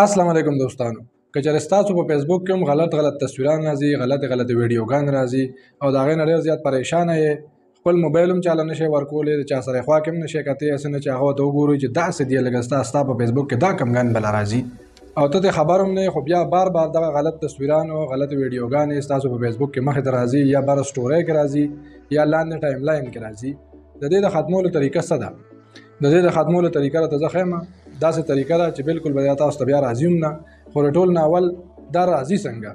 السلام علیکم دوستانو که چېرې ستاسو په فیسبوک کې هم غلط تصویران راځي غلط ویډیوګان راځي او د هغې نه ډېر زیات پریشانه یې خپل موبایل هم چاله نشئ ورکولی د چا سره خوا کې هم نشئ کتلی هسې نه چې هغه ورته وګورئ چې داسې دی لکه ستا په فیسبوک کې دا کم ګند بله راځي او ته ترې خبر هم نه یې خو بیا بار دغه غلط تصویران او غلط ویډیوګانې ستاسو په فیسبوک کې مخې ته راځي یا بره سټورۍ کې راځي یا لاندې ټایم لاین کې راځي د دې د ختمولو طریقه څه ده د دې د ختمولو طریقه راته زه ښیم داسې طریقه ده چې بالکل به تاسو ته بیا راځي هم نه خو د ټول نه اول دا راځي څنګه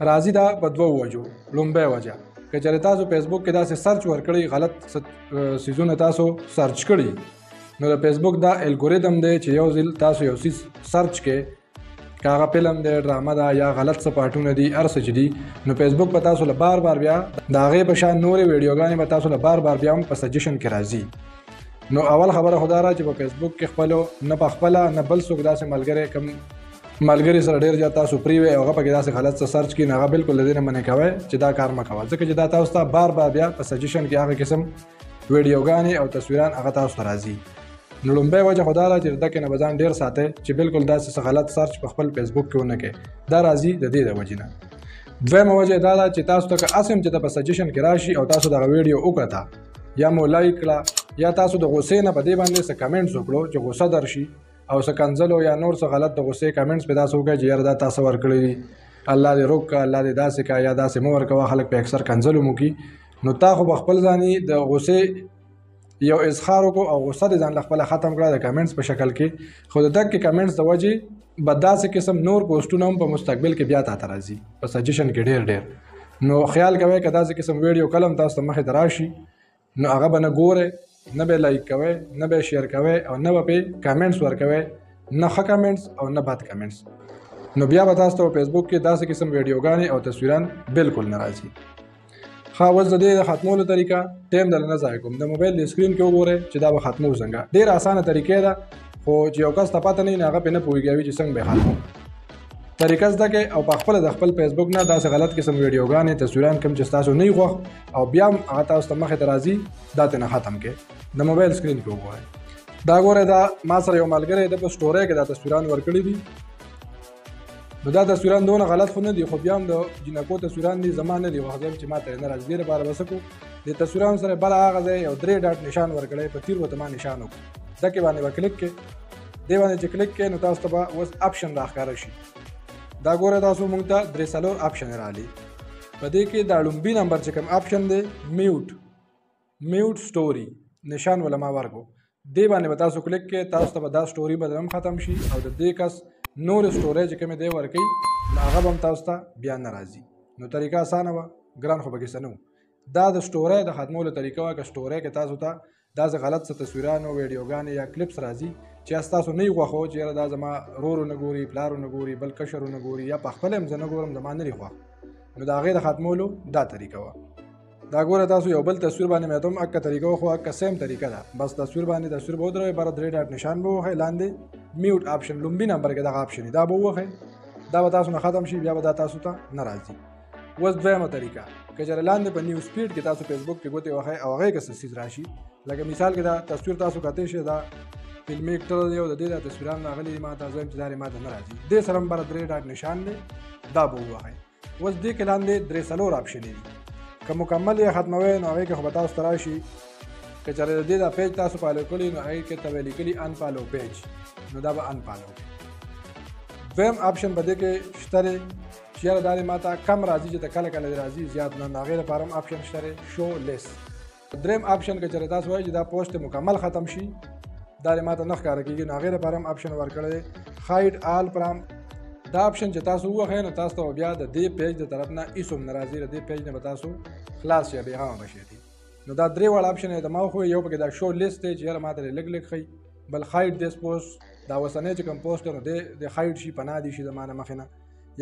راځي دا په دوو وجو لومبۍ وجه که چېرې تاسو فیسبوک کې داسې سرچ ورکړئ غلط څیزونه تاسو سرچ کړي نو د فیسبوک دا الګوریدم دی چې یو ځل تاسو یو څیز سرچ کې که هغه فلم دی ډرامه ده یا غلط څه پارټونه دي هر څه چې دي نو فیسبوک به تاسو له بار بیا د هغې په شان نورې ویډیوګانې به تاسو له بار بیا هم په سجیشن کې راځي نو اول خبره خدا را چې په فیسبوک کې خپلو نه په خپله نه بل څوک داسې ملګری کم ملګري سره ډېر زیات تاسو پرې وئ او هغه پکې داسې غلط څه سرچ کړي نو هغه بالکل د دې نه منع کوئ چې دا کار مه کوه ځکه چې دا تاسو ته بار بیا په سجیشن کې هغه قسم ویډیوګانې او تصویران هغه تاسو ته راځي نو لومبۍ وجه خدا را چې دکې نه به ځان ډېر ساتئ چې بالکل داسې څه غلط سرچ په خپل فیسبوک کې ونه کړئ دا راځي د دې د وجې نه دویمه وجه دا ده چې تاسو ته که هسې هم چې ته په سجیشن کې راشي او تاسو دغه ویډیو وکړه یا مو لایک کړه یا تاسو د غوسې نه په دې باندې څه کمنټس وکړو چې غوسه درشي او څه کنځلو یا نور څه غلط د غوسې کمنټس پې داسې وکړئ چې یاره دا تاسو ورکړي دي الله دې روک کړه الله دې داسې کړه یا داسې مه ورکوه خلک په اکثر کنځلو مو کړي نو تا خو په خپل ځاني د غوسې یو اظهار وکړو او غوسه دې ځان له خپله ختم کړه د کمنټس په شکل کې خو د دقې کمنټس د وجې به داسې قسم نور پوسټونه هم په مستقبل کې بیا تاته راځي په سجیشن کې ډېر نو خیال کوئ که داسې قسم ویډیو کله هم تاسو ته مخې ته راشي نو هغه به نه ګورئ نه به لایک کوئ نه به شیر کوئ او نه به پې کمنټس ورکوئ نه ښه کمنټس او نه بد کمنټس نو بیا به تاسو ته په فیسبوک کې داسې قسم ویډیوګانې او تصویران بالکل نه راځي ښه اوس د دې د ختمولو طریقه ټایم درله نه ضایع کوم د موبایل د سکرین کې وګورئ چې دا به ختمو څنګه ډېره اسانه طریقې ده خو چې یو کس ته پته نه وي نو هغه پې نه پوهېږي چې څنګه به ختمو طریقه زده کړئ او په خپله د خپل فیسبوک نه داسې غلط قسم ویډیوګانې تصویران کوم چې ستاسو نه خوښ او بیا هم هغه تاسو ته مخې ته راځي دا ترې نه ختم کړئ د موبایل سکرین کې وګورئ دا ګورئ دا ما سره یو ملګری د په سټورۍ کې دا تصویران ورکړي دي نو دا تصویران دونه غلط خو نه دي خو بیا هم د جینکو تصویران دي زما نه دي خوښ چې ما ته نه راځي دې لپاره به څه کړو د تصویرانو سره بله هغه ځای یو 3 ډاټ نشان ورکړی په تیر ورته ما نشان وکړو دکې باندې به کلیک کړئ دې باندې چې کلیک کړئ نو تاسو ته به اوس اپشن راښکاره شي دا ګوره تاسو موږ ته 3 اپشن راغلي په دې کې دا لومبي نمبر چې کوم اپشن دی میوټ سټوري نشان ولا ما ورکو دې باندې به تاسو کلیک کړئ تاسو ته به دا سټوري به هم ختم شي او د دې کس نور سټوري چې کومې دی ورکوي نو هغه به هم تاسو ته بیا نه راځي نو طریقه اسانه وه ګران خو پکې څه نه و دا د سټوري د ختمولو طریقه وه که سټوري کې تاسو ته داسې غلط څه تصویران او ویډیوګانې یا کلیپس راځي چې ستاسو نه خوښو چې یاره دا زما رورو نه ګوري پلارو نه ګوري بل کشرو نه ګوري یا په خپله هم زه نه ګورم زما نه خوښ نو د هغې د ختمولو دا طریقه وه دا ګوره تاسو یو بل تصویر باندې مې ته هم اکه طریقه خو اکه سیم طریقه ده بس تصویر باندې تصویر به ودروئ بره 3 ډاټ نشان به ووهئ لاندې میوټ اپشن لومبي نمبر کې دغه اپشن دا به ووهئ دا به تاسو نه ختم شي بیا به دا تاسو ته نه راځي اوس دویمه طریقه که چېرې لاندې په نیوز فیډ کې تاسو فیسبوک کې ګوتې وهئ او هغې کې څه څیز راشي لکه مثال کې دا تصویر تاسو کتی شئ دا فلمي اکټر دی او د دې دا تصویران راغلي دي ما ته زه یم چې دا ما ته نه راځي دې سره هم بره 3 ډاټ نشان دی دا به ووهئ اوس دې کې لاندې 3 اپشنې دي که مکمل یې ختموئ نو هغې کې خو به تاسو ته راشي که چېرې د دې دا پیج تاسو فالو کړي نو هغې کې ته به لیکلي انفالو پیج نو دا به انفالو کړئ دویم اپشن په دې کې شته دی چې یاره دا ما ته کم راځي چې ته کله کله راځي زیات نه نو هغې لپاره هم اپشن شته دی شو لیس دریم اپشن که چېرې تاسو وایئ چې دا پوسټ مکمل ختم شي دا ما ته نه ښکاره کېږي نو هغې لپاره هم اپشن ورکړی دی هایډ آل فرام دا اپشن چې تاسو ووهئ نو تاسو ته بیا د دې پیج د طرف نه هېڅ هم نه راځي د دې پیج نه به تاسو خلاص یا بېغمه به شئ نو دا 3 واړه اپشن یې د ما وښوی یو پکې دا شو لیست دی چې یاره ما ته لږ لږ ښیي بل هایډ دیس پوسټ دا اوسنی چې کوم پوسټ دی نو د هایډ شي پناه دي شي د ما نه مخې نه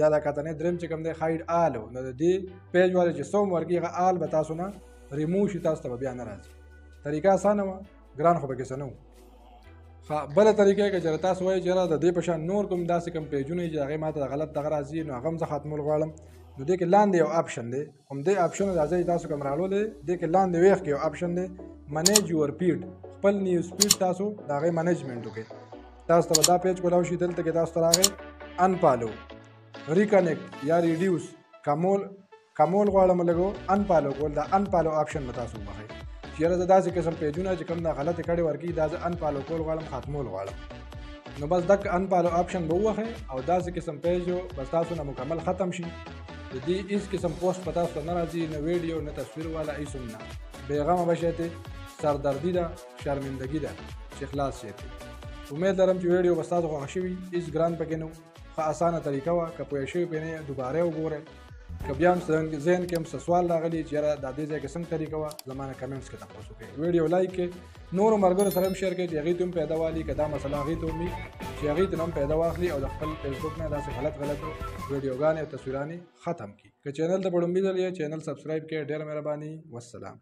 یا دا کتنی دریم چې کوم دی هایډ آل نو د دې پیج والا چې څه هم ورکړي هغه آل به تاسو نه ریموو شي تاسو ته به بیا نه راځي طریقه اسانه وه ګران خو پکې څه نه و بله طریقه که چېرې تاسو وایئ چې یاره د دې په شان نور کوم داسې کوم پیجونه چې هغې ما ته د غلط دغه راځي نو هغه هم زه ختمول غواړم نو دې کې لاندې یو اپشن دی همدې اپشن راځئ تاسو کوم راغلی دې کې لاندې ویښ کې یو اپشن دی منیج یور فیډ خپل نیوز فیډ تاسو د هغې منیجمنټ وکړئ تاسو ته به دا پیج کولاو شي دلته کې تاسو ته راغی انپالو ریکنیکټ یا ریډیوس کمول غواړم لګو انپالو کول دا انپالو آپشن به تاسو وبخئ چې یاره زه داسې قسم پیجونه چې کوم دا غلطې کړې ورکړي دا زه انپالو کول غواړم ختمول غواړم نو بس دک انپالو آپشن به ووهئ او داسې قسم پیج بس تاسو نه مکمل ختم شي د دې هیڅ قسم پوسټ په تاسو نه راځي نه ویډیو نه تصویر والا هیڅ هم نه بېغمه به شئ سردردي ده شرمندګي ده چې خلاص شئ امید لرم چې ویډیو به ستاسو خوښه شوي هیڅ ګران پکې نه و ښه اسانه طریقه وه که پوه شوي پرې نه دوباره وګورئ که بیا هم ذهن کې هم څه سوال راغلی چې یاره دا دې ځای کې څنګه طریقه وه زما نه کمنټس کې تپوس وکړئ ویډیو لایک کړئ نورو ملګرو سره هم شیر کړئ چې هغوی ته هم پیدا والي که دا مسله هغوی ته هم وي چې هغوی ته هم پیدا واخلي او د خپل فیسبوک نه داسې غلطو ویډیوګانې او تصویرانې ختم کړي که چینل ته په لومړي ځل یې چینل سبسکرایب کړئ ډېره مهرباني والسلام